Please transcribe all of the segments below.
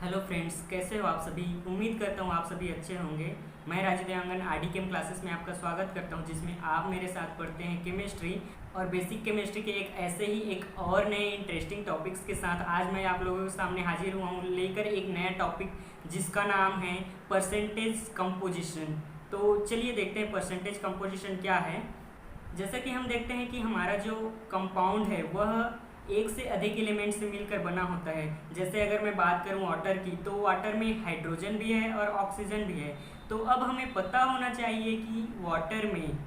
Hello friends, कैसे हो आप सभी। उम्मीद करता हूँ आप सभी अच्छे होंगे। मैं राजू देवांगन आरडी केम क्लासेस में आपका स्वागत करता हूँ, जिसमें आप मेरे साथ पढ़ते हैं केमिस्ट्री और बेसिक केमिस्ट्री के एक ऐसे ही एक और नए इंटरेस्टिंग टॉपिक्स के साथ। आज मैं आप लोगों के सामने हाजिर हुआ हूँ लेकर एक नया टॉपिक, जिसका नाम है परसेंटेज कंपोजिशन। तो चलिए देखते हैं परसेंटेज कंपोजिशन क्या है। जैसा कि हम देखते हैं कि हमारा जो कंपाउंड है वह एक से अधिक एलिमेंट से मिलकर बना होता है। जैसे अगर मैं बात करूं वाटर की, तो वाटर में हाइड्रोजन भी है और ऑक्सीजन भी है। तो अब हमें पता होना चाहिए कि वाटर में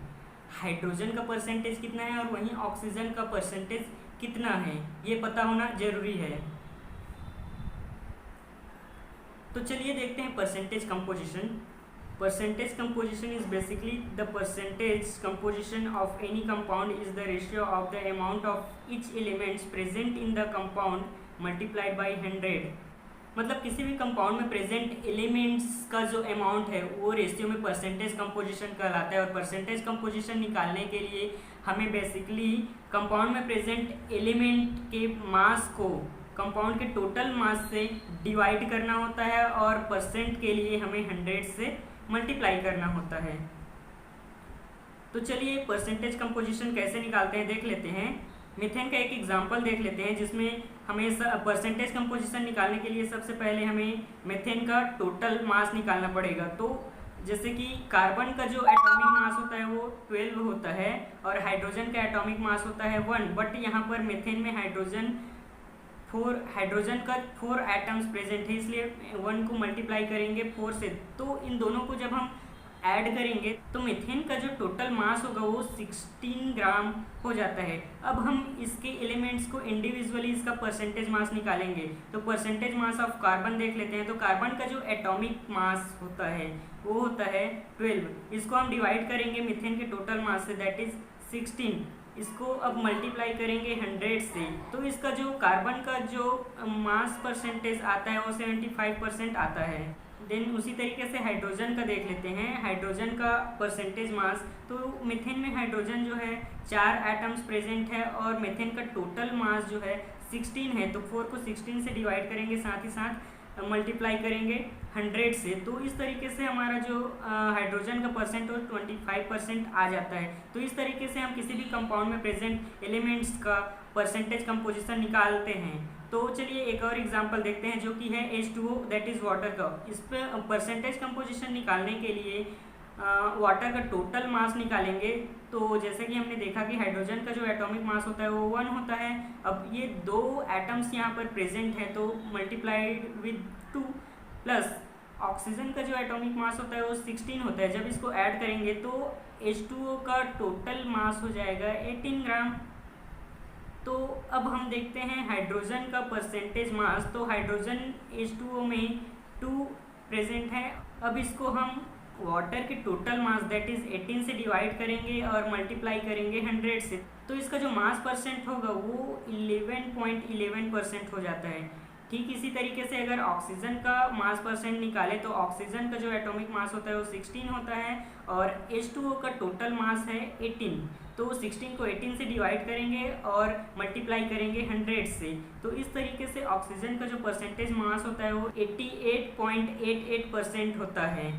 हाइड्रोजन का परसेंटेज कितना है और वहीं ऑक्सीजन का परसेंटेज कितना है, ये पता होना जरूरी है। तो चलिए देखते हैं percentage composition. Percentage composition is basically the percentage composition of any compound is the ratio of the amount of each elements present in the compound multiplied by 100। मतलब किसी भी कंपाउंड में प्रेजेंट एलिमेंट्स का जो अमाउंट है वो ratio में percentage composition कहलाता है। और परसेंटेज कंपोजिशन निकालने के लिए हमें बेसिकली कंपाउंड में प्रेजेंट एलिमेंट के मास को कंपाउंड के टोटल मास से डिवाइड करना होता है और परसेंट के लिए हमें 100 से मल्टीप्लाई करना होता है। तो चलिए परसेंटेज कंपोजिशन कैसे निकालते हैं देख लेते हैं। मीथेन का एक एग्जांपल देख लेते हैं, जिसमें हमें परसेंटेज कंपोजिशन निकालने के लिए सबसे पहले हमें मीथेन का टोटल मास निकालना पड़ेगा। तो जैसे कि कार्बन का जो एटॉमिक मास होता है वो 12 होता है और हाइड्रोजन का एटॉमिक मास होता है 1। बट यहाँ पर मीथेन में हाइड्रोजन का 4 एटम्स प्रेजेंट है, इसलिए 1 को मल्टीप्लाई करेंगे 4 से। तो इन दोनों को जब हम ऐड करेंगे तो मीथेन का जो टोटल मास होगा वो 16 ग्राम हो जाता है। अब हम इसके एलिमेंट्स को इंडिविजुअली इसका परसेंटेज मास निकालेंगे। तो परसेंटेज मास ऑफ कार्बन देख लेते हैं। तो कार्बन का जो एटॉमिक मास होता है वो होता है 12। इसको हम डिवाइड करेंगे मीथेन के टोटल मास से, दैट इज 16। इसको अब मल्टीप्लाई करेंगे 100 से। तो इसका जो कार्बन का जो मास परसेंटेज आता है वो 75% आता है। देन उसी तरीके से हाइड्रोजन का देख लेते हैं। हाइड्रोजन का परसेंटेज मास, तो मीथेन में हाइड्रोजन जो है 4 एटम्स प्रेजेंट है और मीथेन का टोटल मास जो है 16 है। तो 4 को 16 से डिवाइड करेंगे, साथ ही साथ मल्टीप्लाई करेंगे 100 से। तो इस तरीके से हमारा जो हाइड्रोजन का परसेंट वो 25% आ जाता है। तो इस तरीके से हम किसी भी कंपाउंड में प्रेजेंट एलिमेंट्स का परसेंटेज कंपोजिशन निकालते हैं। तो चलिए एक और एग्जांपल देखते हैं, जो कि है H2O, दैट इज वाटर का। इस पर परसेंटेज कंपोजिशन निकालने के लिए वाटर का टोटल मास निकालेंगे। तो जैसे कि हमने देखा कि हाइड्रोजन का जो एटॉमिक मास होता है वो 1 होता है। अब ये 2 एटम्स यहाँ पर प्रेजेंट है तो मल्टीप्लाइड विद 2, प्लस ऑक्सीजन का जो एटॉमिक मास होता है वो 16 होता है। जब इसको ऐड करेंगे तो H2O का टोटल मास हो जाएगा 18 ग्राम। तो अब हम देखते हैं हाइड्रोजन का परसेंटेज मास। तो हाइड्रोजन H2O में 2 प्रेजेंट है। अब इसको हम वाटर के टोटल मास दैट इज 18 से डिवाइड करेंगे और मल्टीप्लाई करेंगे 100 से। तो इसका जो मास परसेंट होगा वो 11.11% हो जाता है। ठीक इसी तरीके से अगर ऑक्सीजन का मास परसेंट निकाले तो ऑक्सीजन का जो एटॉमिक मास होता है वो 16 होता है और H2O का टोटल मास है 18। तो 16 को 18 से डिवाइड करेंगे और मल्टीप्लाई करेंगे 100 से। तो इस तरीके से ऑक्सीजन का जो परसेंटेज मास होता है वो 88.88% होता है।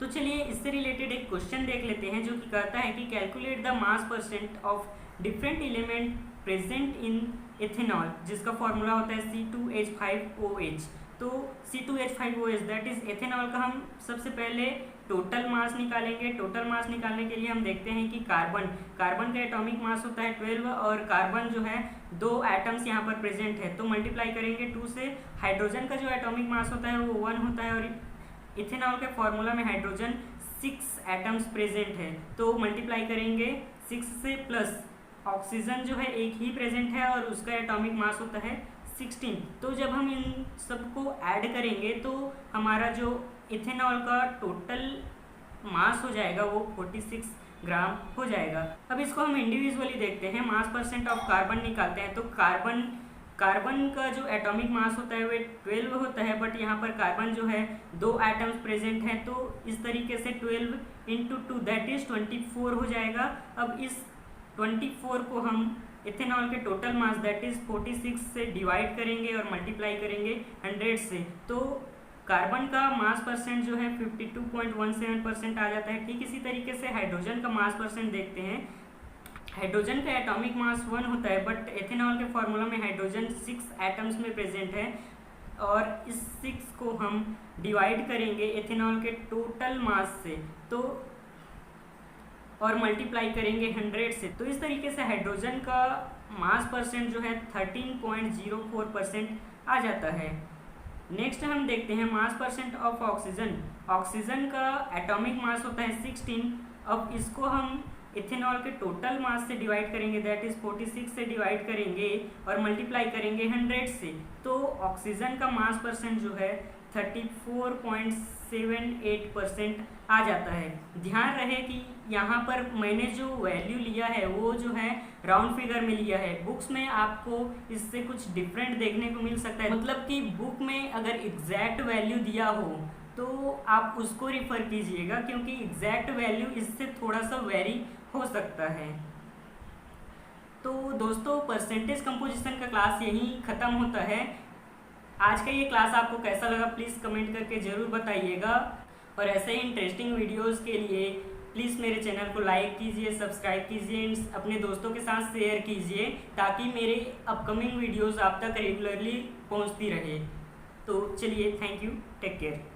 तो चलिए इससे रिलेटेड एक क्वेश्चन देख लेते हैं, जो कि कहता है कि calculate the mass percent of different element present in ethanol, जिसका फॉर्मूला होता है C2H5OH। तो C2H5OH दैट इज एथेनॉल का हम सबसे पहले टोटल मास निकालेंगे। टोटल मास निकालने के लिए हम देखते हैं कि कार्बन का एटॉमिक मास होता है 12 और कार्बन जो है 2 एटम्स यहाँ पर प्रेजेंट है तो मल्टीप्लाई करेंगे 2 से। हाइड्रोजन का जो एटॉमिक मास होता है वो 1 होता है और इथेनॉल के फॉर्मूला में हाइड्रोजन 6 एटम्स प्रेजेंट है तो मल्टीप्लाई करेंगे 6 से, प्लस ऑक्सीजन जो है एक ही प्रेजेंट है और उसका एटॉमिक मास होता है 16। तो जब हम इन सबको ऐड करेंगे तो हमारा जो इथेनॉल का टोटल मास हो जाएगा वो 46 ग्राम हो जाएगा। अब इसको हम इंडिविजुअली देखते हैं। मास परसेंट ऑफ कार्बन निकालते हैं। तो कार्बन का जो एटॉमिक मास होता है वो 12 होता है, बट यहाँ पर कार्बन जो है 2 एटम्स प्रेजेंट हैं तो इस तरीके से 12 × 2 दैट इज 24 हो जाएगा। अब इस 24 को हम इथेनॉल के टोटल मास दैट इज 46 से डिवाइड करेंगे और मल्टीप्लाई करेंगे 100 से, तो कार्बन का मास परसेंट जो है 52.17% आ जाता है। ठीक इसी तरीके से हाइड्रोजन का मास परसेंट देखते हैं। हाइड्रोजन का एटॉमिक मास 1 होता है, बट एथेनॉल के फॉर्मूला में हाइड्रोजन 6 एटम्स में प्रेजेंट है, और इस 6 को हम डिवाइड करेंगे एथेनॉल के टोटल मास से, तो और मल्टीप्लाई करेंगे 100 से, तो इस तरीके से हाइड्रोजन का मास परसेंट जो है 13.04% आ जाता है। नेक्स्ट हम देखते हैं मास परसेंट ऑफ ऑक्सीजन। ऑक्सीजन का एटॉमिक मास होता है 16। अब इसको हम इथेनॉल के टोटल मास से डिवाइड करेंगे, दैट इज 46 से डिवाइड करेंगे और मल्टीप्लाई करेंगे 100 से, तो ऑक्सीजन का मास परसेंट जो है 34.78% आ जाता है। ध्यान रहे कि यहाँ पर मैंने जो वैल्यू लिया है वो जो है राउंड फिगर में लिया है। बुक्स में आपको इससे कुछ डिफरेंट देखने को मिल सकता है, मतलब कि बुक में अगर एग्जैक्ट वैल्यू दिया हो तो आप उसको रिफर कीजिएगा, क्योंकि एग्जैक्ट वैल्यू इससे थोड़ा सा वेरी हो सकता है। तो दोस्तों, परसेंटेज कंपोजिशन का क्लास यहीं ख़त्म होता है। आज का ये क्लास आपको कैसा लगा प्लीज़ कमेंट करके ज़रूर बताइएगा, और ऐसे ही इंटरेस्टिंग वीडियोस के लिए प्लीज़ मेरे चैनल को लाइक कीजिए, सब्सक्राइब कीजिए, अपने दोस्तों के साथ शेयर कीजिए, ताकि मेरे अपकमिंग वीडियोस आप तक रेगुलरली पहुंचती रहे। तो चलिए, थैंक यू, टेक केयर।